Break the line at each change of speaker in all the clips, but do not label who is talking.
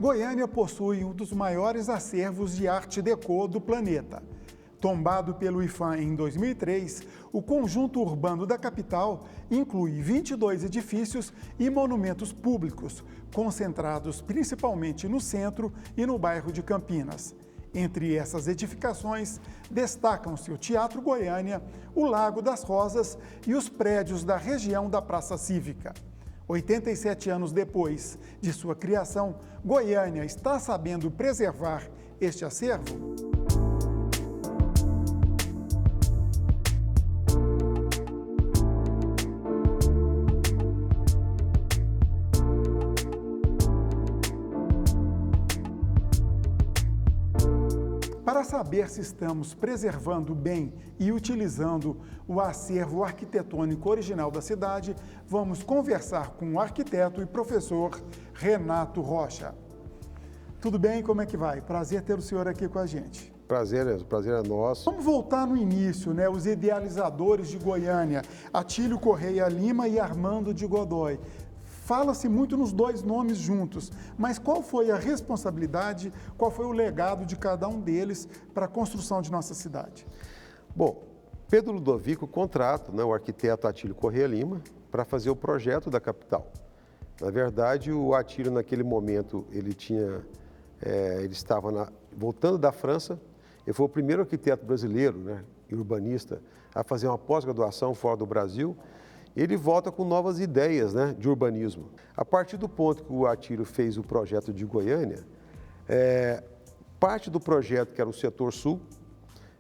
Goiânia possui um dos maiores acervos de arte déco do planeta. Tombado pelo IPHAN em 2003, o conjunto urbano da capital inclui 22 edifícios e monumentos públicos, concentrados principalmente no centro e no bairro de Campinas. Entre essas edificações, destacam-se o Teatro Goiânia, o Lago das Rosas e os prédios da região da Praça Cívica. 87 anos depois de sua criação, Goiânia está sabendo preservar este acervo? Para saber se estamos preservando bem e utilizando o acervo arquitetônico original da cidade, vamos conversar com o arquiteto e professor Renato Rocha. Tudo bem? Como é que vai? Prazer ter o senhor aqui com a gente.
Prazer é nosso.
Vamos voltar no início, né? Os idealizadores de Goiânia, Atílio Correia Lima e Armando de Godoy. Fala-se muito nos dois nomes juntos, mas qual foi a responsabilidade, qual foi o legado de cada um deles para a construção de nossa cidade?
Bom, Pedro Ludovico contrata o arquiteto Atílio Correia Lima para fazer o projeto da capital. Na verdade, o Atílio, naquele momento, ele estava voltando da França, ele foi o primeiro arquiteto brasileiro, e urbanista, a fazer uma pós-graduação fora do Brasil. Ele volta com novas ideias de urbanismo. A partir do ponto que o Atílio fez o projeto de Goiânia, parte do projeto, que era o setor sul,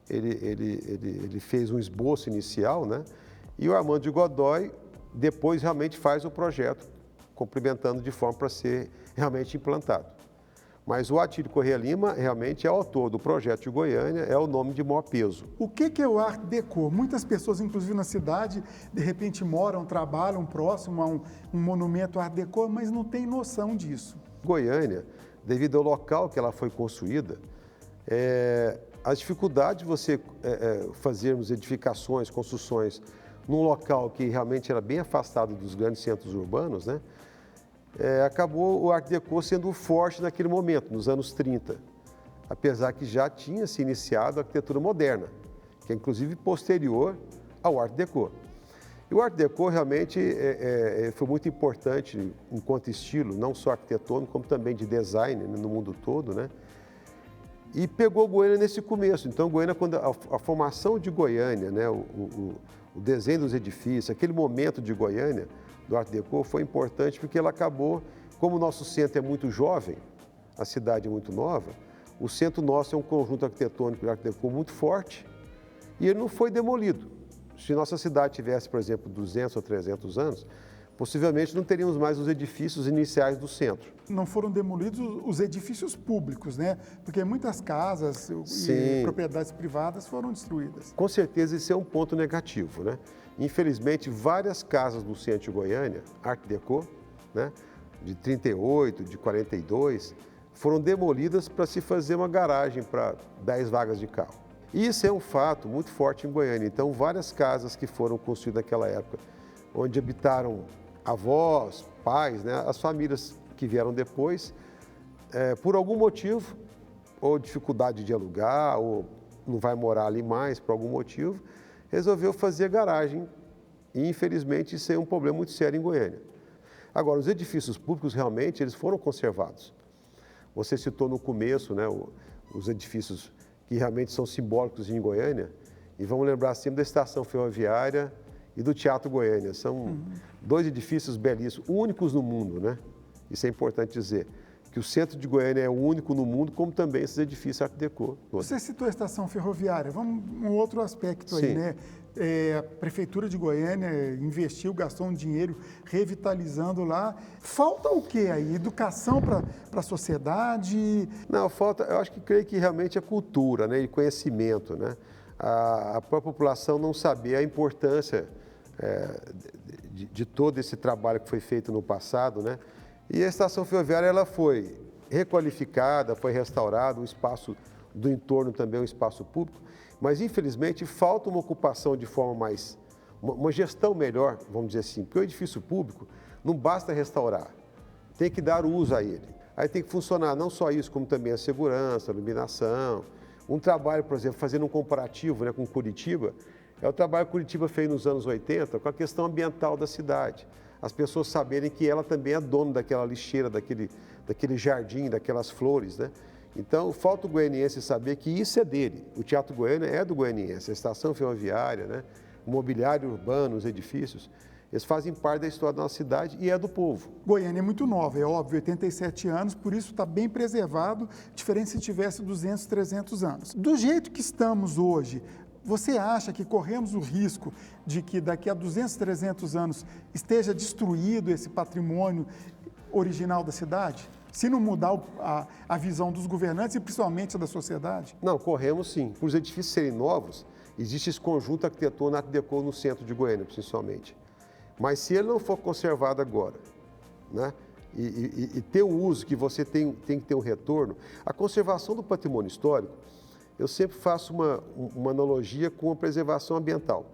ele fez um esboço inicial, e o Armando de Godoy depois realmente faz o projeto, complementando de forma para ser realmente implantado. Mas o Atílio Correia Lima realmente é o autor do projeto de Goiânia, é o nome de maior peso.
O que é o Art Deco? Muitas pessoas, inclusive na cidade, de repente moram, trabalham próximo a um monumento Art Deco, mas não tem noção disso.
Goiânia, devido ao local que ela foi construída, as dificuldades de você fazermos edificações, construções num local que realmente era bem afastado dos grandes centros urbanos, acabou o Art Deco sendo forte naquele momento, nos anos 30, apesar que já tinha se iniciado a arquitetura moderna, que é inclusive posterior ao Art Deco. E o Art Deco realmente foi muito importante enquanto estilo, não só arquitetônico, como também de design no mundo todo, E pegou Goiânia nesse começo. Então, Goiânia, quando a formação de Goiânia, o desenho dos edifícios, aquele momento de Goiânia, do Art Deco, foi importante porque ela acabou, como o nosso centro é muito jovem, a cidade é muito nova, o centro nosso é um conjunto arquitetônico de Art Deco muito forte e ele não foi demolido. Se nossa cidade tivesse, por exemplo, 200 ou 300 anos, possivelmente não teríamos mais os edifícios iniciais do centro.
Não foram demolidos os edifícios públicos, Porque muitas casas e propriedades privadas foram destruídas.
Com certeza isso é um ponto negativo, Infelizmente, várias casas do centro de Goiânia, Art Deco, de 38, de 42, foram demolidas para se fazer uma garagem para 10 vagas de carro. Isso é um fato muito forte em Goiânia. Então, várias casas que foram construídas naquela época, onde habitaram avós, pais, as famílias que vieram depois, por algum motivo, ou dificuldade de alugar, ou não vai morar ali mais por algum motivo, resolveu fazer garagem e, infelizmente, isso é um problema muito sério em Goiânia. Agora, os edifícios públicos, realmente, eles foram conservados. Você citou no começo, os edifícios que realmente são simbólicos em Goiânia, e vamos lembrar sempre da estação ferroviária e do Teatro Goiânia. São dois edifícios belíssimos, únicos no mundo, Isso é importante dizer. Que o centro de Goiânia é o único no mundo, como também esses edifícios Art Deco.
Você citou a estação ferroviária, vamos um outro aspecto aí, A Prefeitura de Goiânia investiu, gastou um dinheiro revitalizando lá. Falta o que aí? Educação para a sociedade?
Não, falta, creio que realmente é cultura, e conhecimento, A própria população não sabia a importância de todo esse trabalho que foi feito no passado, E a estação ferroviária ela foi requalificada, foi restaurada, o espaço do entorno também é um espaço público, mas infelizmente falta uma ocupação de forma mais, uma gestão melhor, vamos dizer assim, porque o edifício público não basta restaurar, tem que dar uso a ele. Aí tem que funcionar não só isso, como também a segurança, a iluminação. Um trabalho, por exemplo, fazendo um comparativo, né, com Curitiba, é o trabalho que Curitiba fez nos anos 80 com a questão ambiental da cidade. As pessoas saberem que ela também é dona daquela lixeira, daquele jardim, daquelas flores, né? Então, falta o goianiense saber que isso é dele. O Teatro Goiânia é do goianiense, a estação ferroviária, né? O mobiliário urbano, os edifícios, eles fazem parte da história da nossa cidade e é do povo.
Goiânia é muito nova, é óbvio, 87 anos, por isso está bem preservado, diferente se tivesse 200, 300 anos. Do jeito que estamos hoje, você acha que corremos o risco de que daqui a 200, 300 anos esteja destruído esse patrimônio original da cidade? Se não mudar a visão dos governantes e principalmente da sociedade?
Não, corremos sim. Por os edifícios serem novos, existe esse conjunto arquitetônico Art Deco no centro de Goiânia, principalmente. Mas se ele não for conservado agora, né, e ter um uso que você tem que ter um retorno, a conservação do patrimônio histórico, eu sempre faço uma analogia com a preservação ambiental.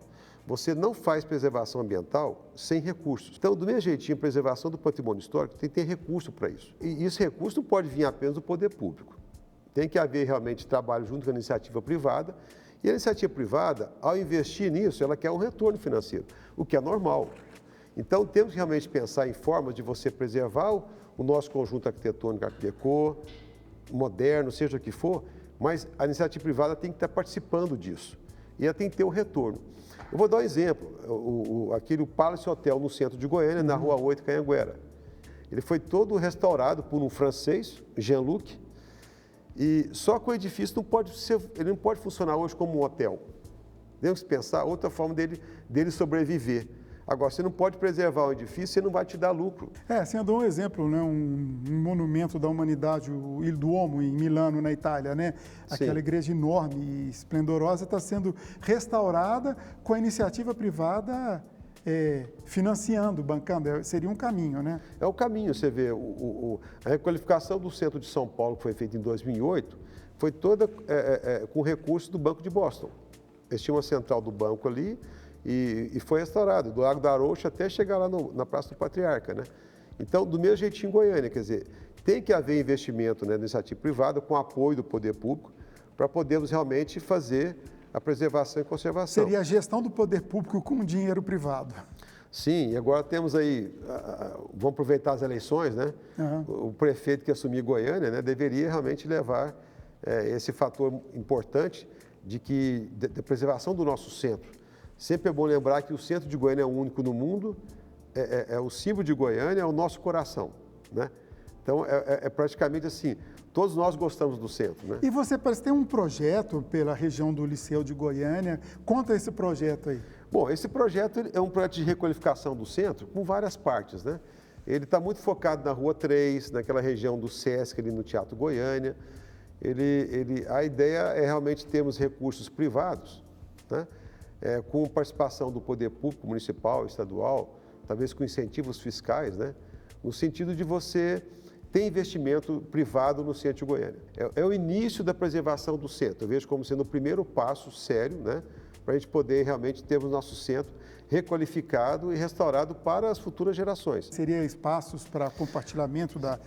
Você não faz preservação ambiental sem recursos. Então, do mesmo jeitinho, a preservação do patrimônio histórico tem que ter recurso para isso. E esse recurso não pode vir apenas do poder público. Tem que haver realmente trabalho junto com a iniciativa privada. E a iniciativa privada, ao investir nisso, ela quer um retorno financeiro, o que é normal. Então, temos que realmente pensar em formas de você preservar o nosso conjunto arquitetônico, Art Deco, moderno, seja o que for, mas a iniciativa privada tem que estar participando disso. E ela tem que ter um retorno. Eu vou dar um exemplo, aquele Palace Hotel no centro de Goiânia, na Rua 8, Canhanguera. Ele foi todo restaurado por um francês, Jean-Luc, e só que o edifício ele não pode funcionar hoje como um hotel. Temos que pensar outra forma dele sobreviver. Agora, você não pode preservar um edifício, você não vai te dar lucro.
Você andou um exemplo, né? Um monumento da humanidade, o Il Duomo, em Milano, na Itália, né? Aquela igreja enorme e esplendorosa está sendo restaurada com a iniciativa privada financiando, bancando. Seria um caminho, né?
É o caminho, você vê. A requalificação do centro de São Paulo, que foi feita em 2008, foi toda com recursos do Banco de Boston. Eles tinham uma central do banco ali, e foi restaurado, do Lago da Arouxa até chegar lá na Praça do Patriarca, né? Então, do mesmo jeitinho em Goiânia, quer dizer, tem que haver investimento, né, na iniciativa privada, com apoio do poder público, para podermos realmente fazer a preservação e conservação.
Seria a gestão do poder público com dinheiro privado.
Sim, e agora temos aí, vamos aproveitar as eleições, né? O prefeito que assumir Goiânia, né, deveria realmente levar esse fator importante da preservação do nosso centro. Sempre é bom lembrar que o centro de Goiânia é o único no mundo, o símbolo de Goiânia é o nosso coração, né? Então, praticamente assim, todos nós gostamos do centro, né?
E você parece ter um projeto pela região do Liceu de Goiânia. Conta esse projeto aí.
Bom, esse projeto é um projeto de requalificação do centro com várias partes, né? Ele está muito focado na Rua 3, naquela região do Sesc, ali no Teatro Goiânia. A ideia é realmente termos recursos privados, né? Com participação do poder público, municipal, estadual, talvez com incentivos fiscais, né? No sentido de você ter investimento privado no centro de Goiânia. É o início da preservação do centro. Eu vejo como sendo o primeiro passo sério, né? Para a gente poder realmente ter o nosso centro requalificado e restaurado para as futuras gerações.
Seria espaços para compartilhamento das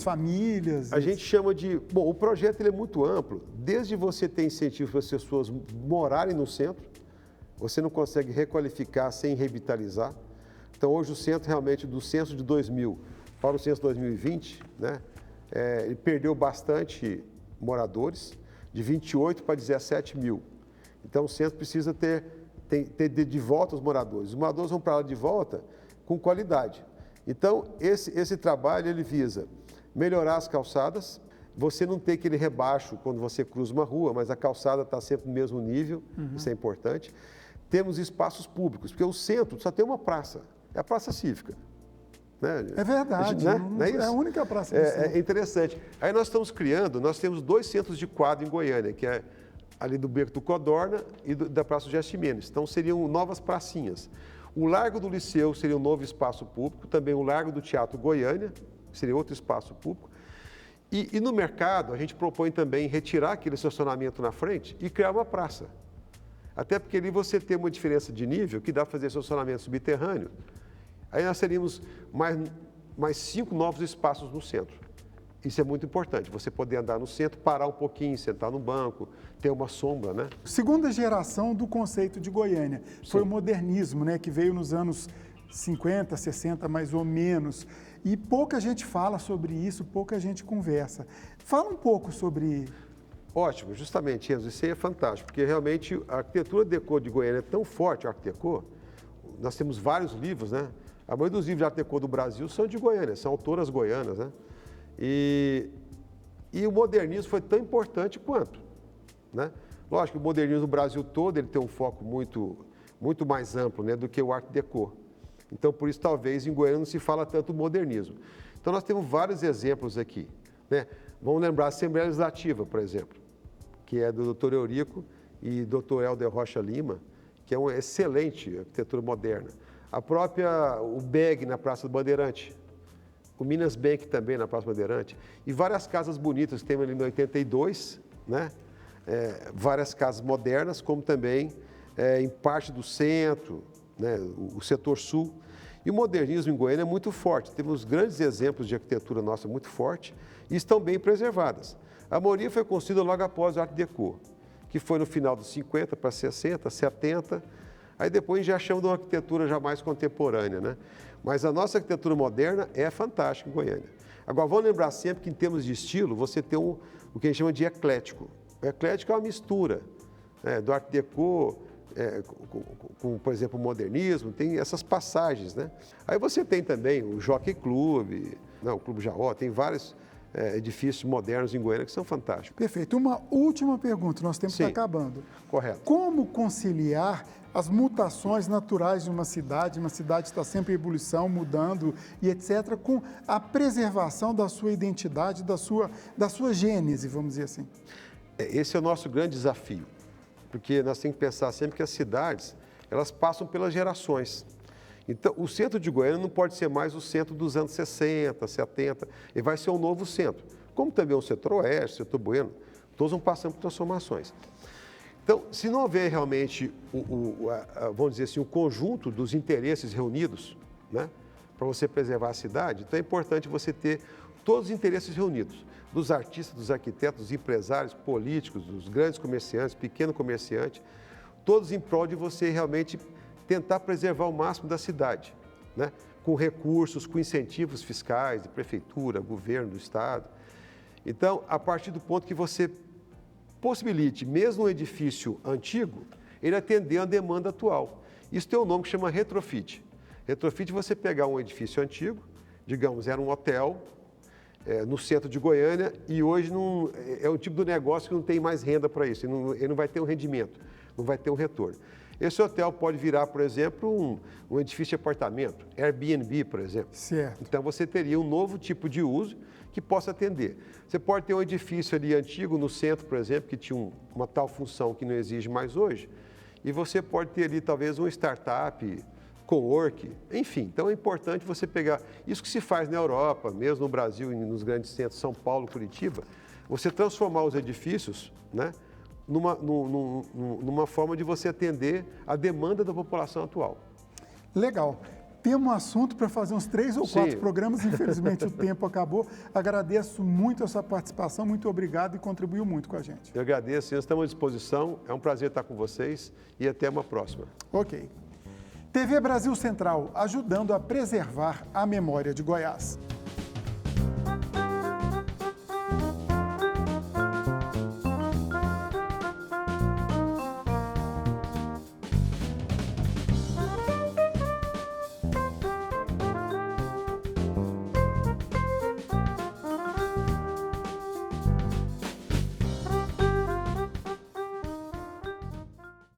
famílias?
A gente chama de... Bom, o projeto ele é muito amplo, desde você ter incentivo para as pessoas morarem no centro, você não consegue requalificar sem revitalizar. Então, hoje o centro realmente, do censo de 2000 para o censo de 2020, né, ele perdeu bastante moradores, de 28 para 17 mil. Então, o centro precisa ter de volta os moradores. Os moradores vão para lá de volta com qualidade. Então, esse trabalho, ele visa melhorar as calçadas, você não ter aquele rebaixo quando você cruza uma rua, mas a calçada está sempre no mesmo nível, isso é importante. Temos espaços públicos, porque o centro só tem uma praça, é a Praça Cívica. Né?
É verdade,
não é isso?
É a única praça.
É interessante. Aí nós temos 2 centros de quadro em Goiânia, que é ali do Beco do Codorna e da Praça do Gestes Mendes. Então seriam novas pracinhas. O Largo do Liceu seria um novo espaço público, também o Largo do Teatro Goiânia, seria outro espaço público. E no mercado, a gente propõe também retirar aquele estacionamento na frente e criar uma praça. Até porque ali você tem uma diferença de nível que dá para fazer estacionamento subterrâneo. Aí nós teríamos mais 5 novos espaços no centro. Isso é muito importante, você poder andar no centro, parar um pouquinho, sentar no banco, ter uma sombra, né?
Segunda geração do conceito de Goiânia foi o modernismo, né, que veio nos anos 50, 60 mais ou menos. E pouca gente fala sobre isso, pouca gente conversa. Fala um pouco sobre...
Ótimo, justamente, Enzo, isso aí é fantástico, porque realmente a arquitetura Deco de Goiânia é tão forte, a Art Deco, nós temos vários livros, né? A maioria dos livros de Art Deco do Brasil são de Goiânia, são autoras goianas, né? E o modernismo foi tão importante quanto, né? Lógico que o modernismo do Brasil todo ele tem um foco muito mais amplo, né, do que o Art Deco. Então, por isso, talvez, em Goiânia não se fala tanto modernismo. Então, nós temos vários exemplos aqui, né? Vamos lembrar a Assembleia Legislativa, por exemplo, que é do Dr. Eurico e Dr. Helder Rocha Lima, que é uma excelente arquitetura moderna. O BEG na Praça do Bandeirante, o Minas Bank também na Praça Bandeirante, e várias casas bonitas, temos ali no 82, né? Várias casas modernas, como também em parte do centro, né? O setor sul. E o modernismo em Goiânia é muito forte, temos grandes exemplos de arquitetura nossa muito forte e estão bem preservadas. A maioria foi construída logo após o Art Deco, que foi no final dos 50 para 60, 70, aí depois já chamamos de uma arquitetura já mais contemporânea, né? Mas a nossa arquitetura moderna é fantástica em Goiânia. Agora, vamos lembrar sempre que, em termos de estilo, você tem o que a gente chama de eclético. O eclético é uma mistura, né, do Art Deco com, por exemplo, o modernismo, tem essas passagens, né? Aí você tem também o Jockey Club, o Clube Jaó, tem vários edifícios modernos em Goiânia que são fantásticos.
Perfeito. Uma última pergunta, nosso tempo está acabando.
Correto.
Como conciliar as mutações naturais de uma cidade está sempre em ebulição, mudando e etc., com a preservação da sua identidade, da sua gênese, vamos dizer assim?
Esse é o nosso grande desafio, porque nós temos que pensar sempre que as cidades, elas passam pelas gerações. Então, o centro de Goiânia não pode ser mais o centro dos anos 60, 70, ele vai ser um novo centro, como também o setor oeste, o setor bueno, todos vão passando por transformações. Então, se não houver realmente, vamos dizer assim, o conjunto dos interesses reunidos, né, para você preservar a cidade, então é importante você ter todos os interesses reunidos, dos artistas, dos arquitetos, dos empresários, políticos, dos grandes comerciantes, pequeno comerciante, todos em prol de você realmente tentar preservar o máximo da cidade, né, com recursos, com incentivos fiscais, de prefeitura, governo, do estado. Então, a partir do ponto que você possibilite, mesmo um edifício antigo, ele atender a demanda atual. Isso tem um nome que chama retrofit. Retrofit é você pegar um edifício antigo, digamos, era um hotel no centro de Goiânia e hoje é um tipo de negócio que não tem mais renda para isso, ele não vai ter um rendimento, não vai ter um retorno. Esse hotel pode virar, por exemplo, um edifício de apartamento, Airbnb, por exemplo.
Certo.
Então, você teria um novo tipo de uso que possa atender. Você pode ter um edifício ali antigo no centro, por exemplo, que tinha uma tal função que não exige mais hoje, e você pode ter ali talvez uma startup, co-work, enfim. Então é importante você pegar isso que se faz na Europa, mesmo no Brasil e nos grandes centros, São Paulo, Curitiba, você transformar os edifícios, né, numa forma de você atender a demanda da população atual.
Legal. Temos um assunto para fazer uns 3 ou 4 programas, infelizmente o tempo acabou. Agradeço muito a sua participação, muito obrigado e contribuiu muito com a gente.
Eu agradeço, estamos à disposição, é um prazer estar com vocês e até uma próxima.
Ok. TV Brasil Central, ajudando a preservar a memória de Goiás.